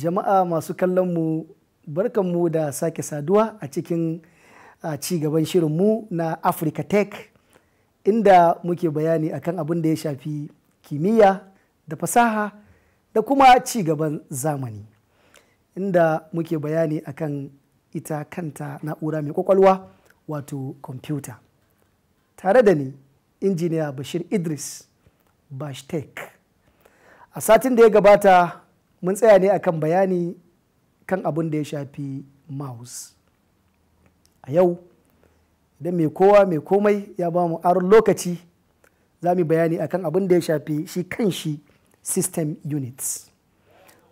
Jama'a masu kallon mu barkanmu da sake saduwa a cikin ci gaban shirinmu na Africa Tech, inda muke bayani akan abin da ya shafi kimiyya da fasaha da kuma ci gaban zamani, inda muke bayani akan ita kanta na'ura mai kwakwalwa wato kwamfuta. Tare da ni injiniya Bashir Idris Bashtech. A satin da ya gabata mun tsaya ne akan bayani kan abin da ya shafi mouse. A yau idan mai kowa mai komai ya ba mu aron lokaci, za mu bayani akan abin da ya shafi shi kanshi system units,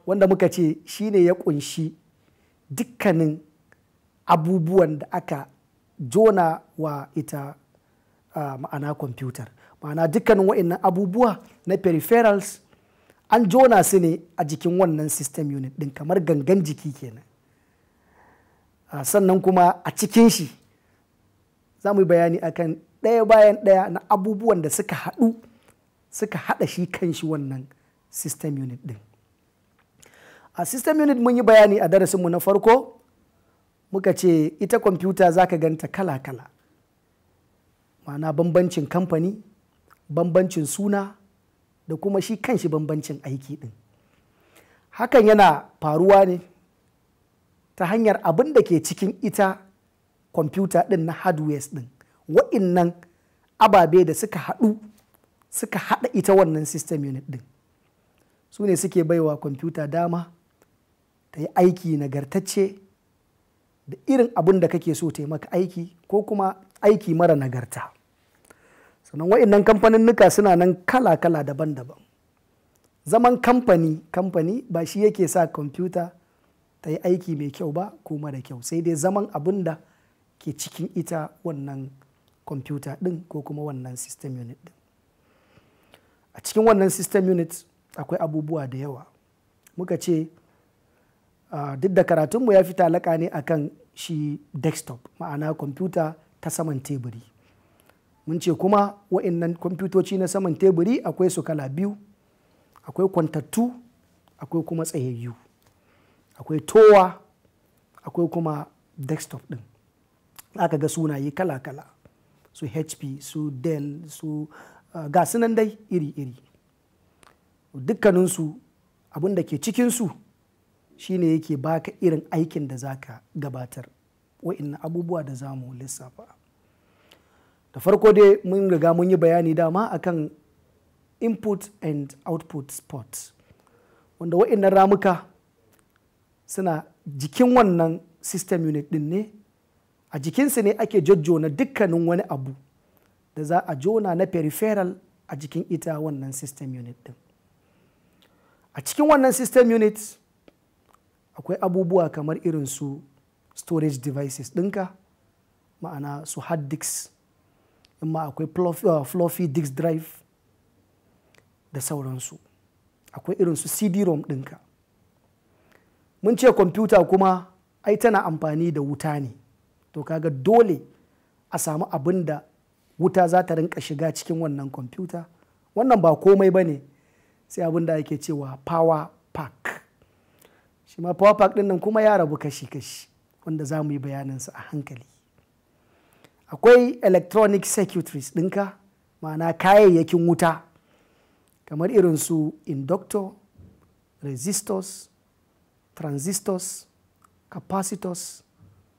wanda muka ce shi ne ya kunshi dukkanin abubuwan da aka jona wa ita ma'ana kwamfutar. Ma'ana dukkanin wa'annan abubuwa na peripherals an jona su ne a jikin wannan system unit din, kamar gangan jiki kenan. Sannan kuma a cikin shi za mu yi bayani akan ɗaya bayan ɗaya na abubuwan da suka haɗa shi kan shi wannan system unit din. A system unit mun yi bayani a darasinmu na farko, muka ce ita kwamfuta za ka ganta kala-kala, ma'ana bambancin kamfani, bambancin suna, da kuma shi kanshi bambancin aiki din. Hakan yana faruwa ne ta hanyar abin da ke cikin ita kwamfuta din na hardware din, wa'innan ababe da suka haɗa ita wannan system unit din, su ne suke baiwa kwamfuta dama ta yi aiki nagartacce da irin abin da kake so ta yi maka aiki, ko kuma aiki mara nagarta. Sannan wa'innan kamfaninnika suna nan kala-kala daban-daban. Zaman kamfani ba shi yake sa kwamfuta ta yi aiki mai kyau ba ko mara kyau, sai dai zaman abin da ke cikin ita wannan kwamfuta ɗin ko kuma wannan system unit ɗin. A cikin wannan system unit akwai abubuwa da yawa. Muka ce duk da karatunmu ya fi talaka ne akan shi desktop, ma'ana kwamfuta ta saman teburi. Mun ce kuma wa'innan kwamfutoci na saman teburi akwai su kala biyu, akwai kwantattu akwai kuma tsayayyu, akwai towa akwai kuma desktop din. Aka ga sunaye kala-kala, su HP, su Dell, su ga sunan dai iri-iri. Dukkaninsu abin da ke cikinsu shine yake baka irin aikin da zaka gabatar, wa'innan abubuwa da za mu lissafa. Da farko dai mun riga mun yi bayani dama akan input and output port, wanda wa'innan ramuka suna jikin wannan system unit din ne. A jikinsu ne ake jojjona dukkanin wani abu da za a jona na peripheral a jikin ita wannan system unit din. A cikin wannan system unit akwai abubuwa kamar irin su storage devices ɗinka, ma'ana su hard disk, amma akwai floppy disk drive da sauransu. Akwai irin su CD-ROM ɗinka. Mun ce kwamfuta kuma ai tana amfani da wuta ne, to kaga dole a samu abin da wuta za ta rinka shiga cikin wannan kwamfuta. Wannan ba komai ba ne sai abin da ake cewa power pack. Shi ma power pack ɗin nan kuma ya rabu kashi-kashi, wanda za mu yi bayaninsa a hankali. Akwai electronic circuitries ɗinka, ma'ana kayayyakin wuta kamar irin su inductor, resistors, transistors, capacitors,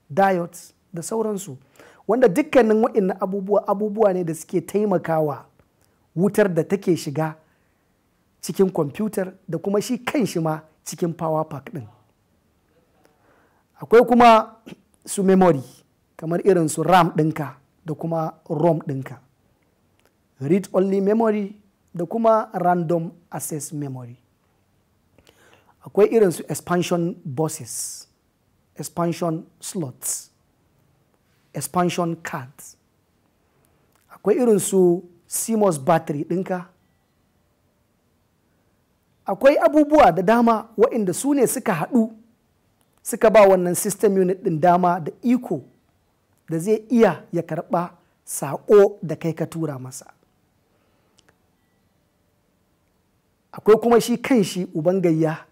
diodes da sauransu, wanda dukkanin waɗannan abubuwa ne da suke taimakawa wutar da take shiga cikin kwamfutar da kuma shi kanshi ma cikin power pack ɗin. Akwai kuma su memory kamar irin su RAM ɗinka da kuma ROM ɗinka, read only memory da kuma random access memory. Akwai irin su expansion buses, expansion slots, expansion cards. Akwai irin su CMOS battery ɗinka. Akwai abubuwa da dama waɗanda su ne suka haɗu suka ba wannan system unit ɗin dama da iko da zai iya ya karɓa saƙo da kai ka tura masa. Akwai kuma shi kan shi uban gayya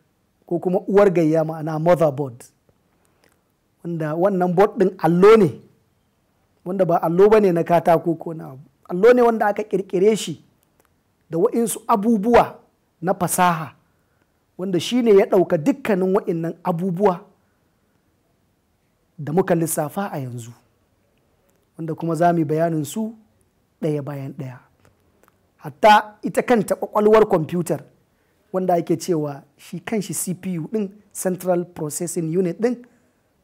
ko kuma uwar gayya ma'ana motherboard, wanda wannan board ɗin allo ne wanda ba allo ba ne na katako ko na abu, allo ne wanda aka ƙirƙire shi da wa'insu abubuwa na fasaha wanda shi ne ya ɗauka dukkanin wa'innan abubuwa da muka lissafa a yanzu, wanda kuma za mu yi bayanin su ɗaya bayan ɗaya. Hatta ita kanta ƙwaƙwalwar kwamfutar wanda ake cewa shi kanshi CPU ɗin, Central Processing Unit ɗin,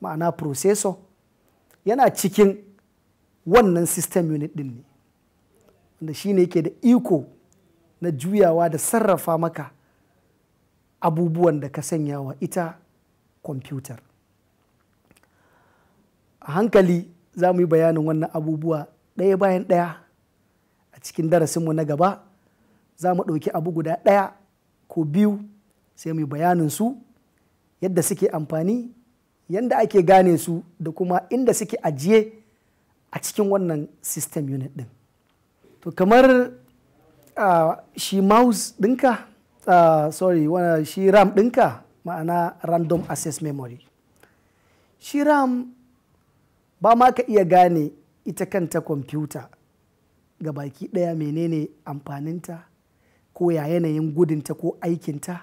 ma'ana processor, yana cikin wannan system unit ɗin ne, wanda shi ne yake da iko na juyawa da sarrafa maka abubuwan da ka sanya wa ita kwamfutar. A hankali za mu yi bayanin wannan abubuwa ɗaya bayan ɗaya. A cikin darasinmu na gaba za mu ɗauki abu guda ɗaya ko biyu sai mu yi bayanin su, yadda suke amfani, yadda ake gane su da kuma inda suke ajiye a cikin wannan system unit ɗin. To kamar shi mouse ɗinka, shi RAM ɗinka, ma'ana random access memory. Shi RAM ba ma ka iya gane ita kanta kwamfuta ga baki ɗaya menene amfaninta ko ya yanayin gudunta ko aikinta,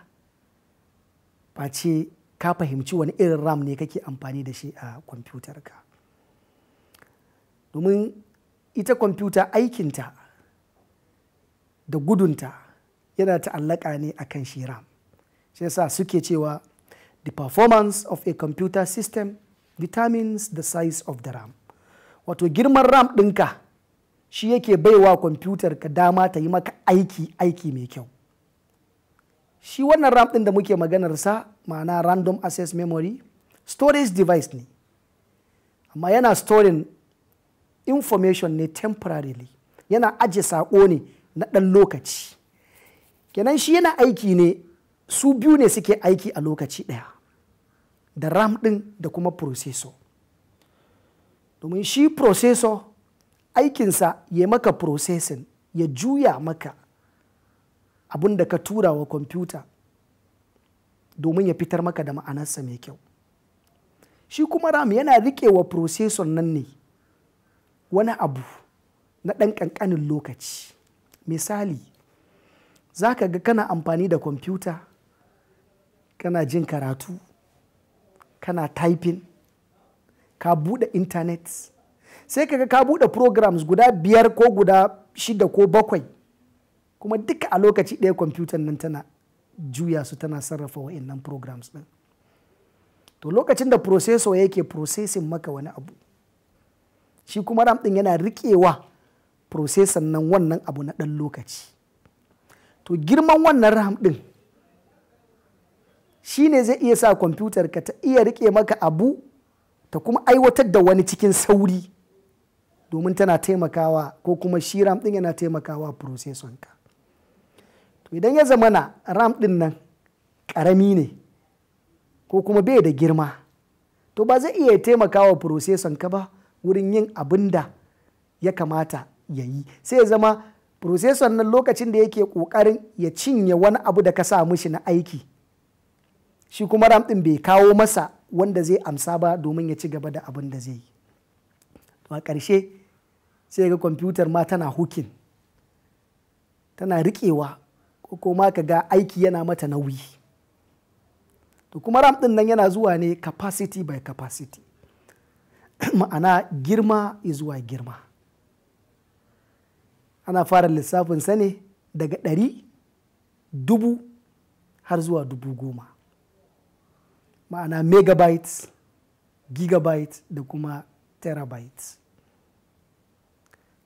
face ka fahimci wani irin RAM ne kake amfani da shi a kwamfutarka. Domin ita kwamfuta aikinta da gudunta yana ta'allaka ne akan shi RAM. Shi yasa suke cewa the performance of a computer system determines the size of the RAM. Wato girman RAM ɗinka shi yake baiwa kwamfutar ka dama ta yi maka aiki mai kyau. Shi wannan RAM ɗin da muke maganarsa, ma'ana random access memory, storage device ne, amma yana storing information ne temporarily, yana ajiye saƙo ne na ɗan lokaci. Kenan shi yana aiki ne, su biyu ne suke aiki a lokaci ɗaya, da RAM ɗin da kuma processor. Domin shi processor aikinsa ya maka processing, ya juya maka abin da ka tura wa kwamfuta domin ya fitar maka da ma'anarsa mai kyau. Shi kuma RAM yana riƙe wa processor nan ne wani abu na ɗan ƙanƙanin lokaci. Misali, za ka ga kana amfani da kwamfuta, kana jin karatu, kana typing, ka buɗe intanet, sai ka ga ka buɗe programs guda 5 ko guda 6 ko 7, kuma duka a lokaci ɗaya kwamfutar nan tana juya su, tana sarrafa wa'innan programs ɗin. To lokacin da processor yake processing maka wani abu, shi kuma RAM ɗin yana riƙewa processor nan wannan abu na ɗan lokaci. To girman wannan RAM ɗin shi ne zai iya sa kwamfutar ka ta iya riƙe maka abu ta kuma aiwatar da wani cikin sauri, domin tana taimakawa, ko kuma shi RAM ɗin yana taimakawa processor ka. To idan ya zamana RAM ɗin nan ƙarami ne ko kuma bai da girma, to ba zai iya taimakawa processor ka ba wurin yin abin da ya kamata ya yi. Sai ya zama processor nan lokacin da yake ƙoƙarin ya cinye wani abu da ka sa mishi na aiki, shi kuma RAM ɗin bai kawo masa wanda zai amsa ba domin ya ci gaba da abin da zai yi. To a ƙarshe sai ga kwamfutar ma tana hukin, tana riƙewa, ko kuma ka ga aiki yana mata nauyi. To kuma RAM ɗin nan yana zuwa ne capacity by capacity, ma'ana girma zuwa girma. Ana fara lissafin sa ne daga 100, 1000 har zuwa 10,000, ma'ana megabytes, gigabytes da kuma terabytes.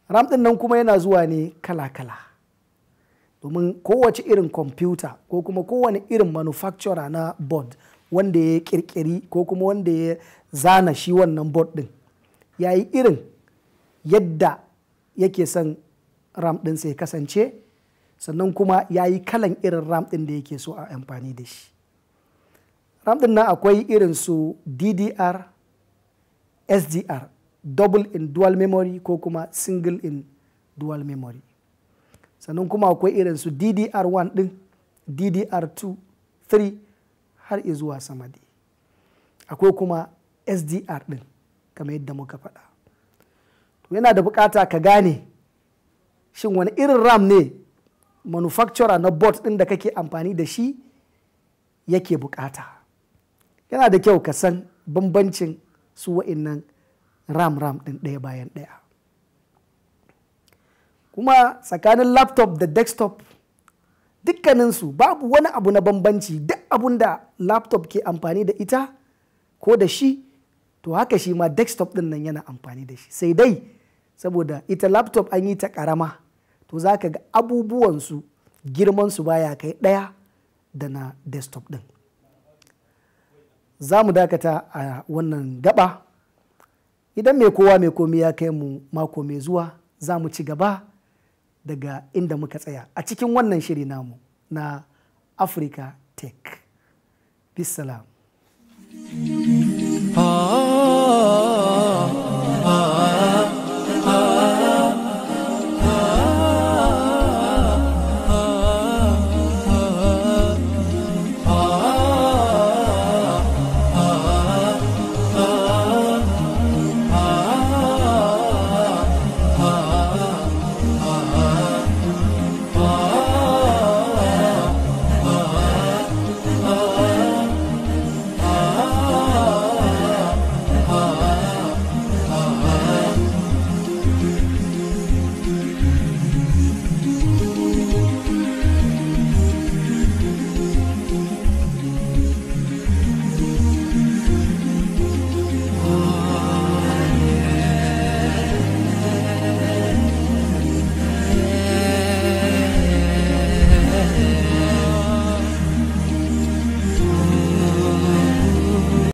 RAM ɗin nan kuma yana zuwa ne kala-kala, domin kowace irin kwamfuta ko kuma kowane irin manufacturer na board wanda ya kirkiri ko kuma wanda ya zana shi wannan board ɗin, ya yi irin yadda yake son RAM ɗinsa ya kasance, sannan kuma ya yi kalan irin RAM ɗin da yake so a amfani da shi. RAM ɗin nan akwai irin su DDR, SDR, double in dual memory ko kuma single in dual memory. Sannan kuma akwai irin su DDR1 ɗin, DDR2, 3 har zuwa sama dai. Akwai kuma SDR ɗin kamar yadda muka faɗa. To yana da bukata ka gane shin wani irin RAM ne manufacturer na board ɗin da kake amfani da shi yake bukata. Yana da kyau ka san bambancin su wa'innan RAM ɗin ɗaya bayan ɗaya. Kuma tsakanin laptop da desktop dukkaninsu babu wani abu na bambanci. Duk abun da laptop ke amfani da ita ko da shi, to haka shi ma desktop ɗin nan yana amfani da shi. Sai dai saboda ita laptop an yi ta ƙarama, to za ka ga abubuwansu girmansu baya kai ɗaya da na desktop ɗin. Za mu dakata a wannan gaba. Idan mai kowa mai komi ya kai mu mako mai zuwa, za mu ci gaba daga inda muka tsaya a cikin wannan shiri namu na Africa Tech. Bisalam.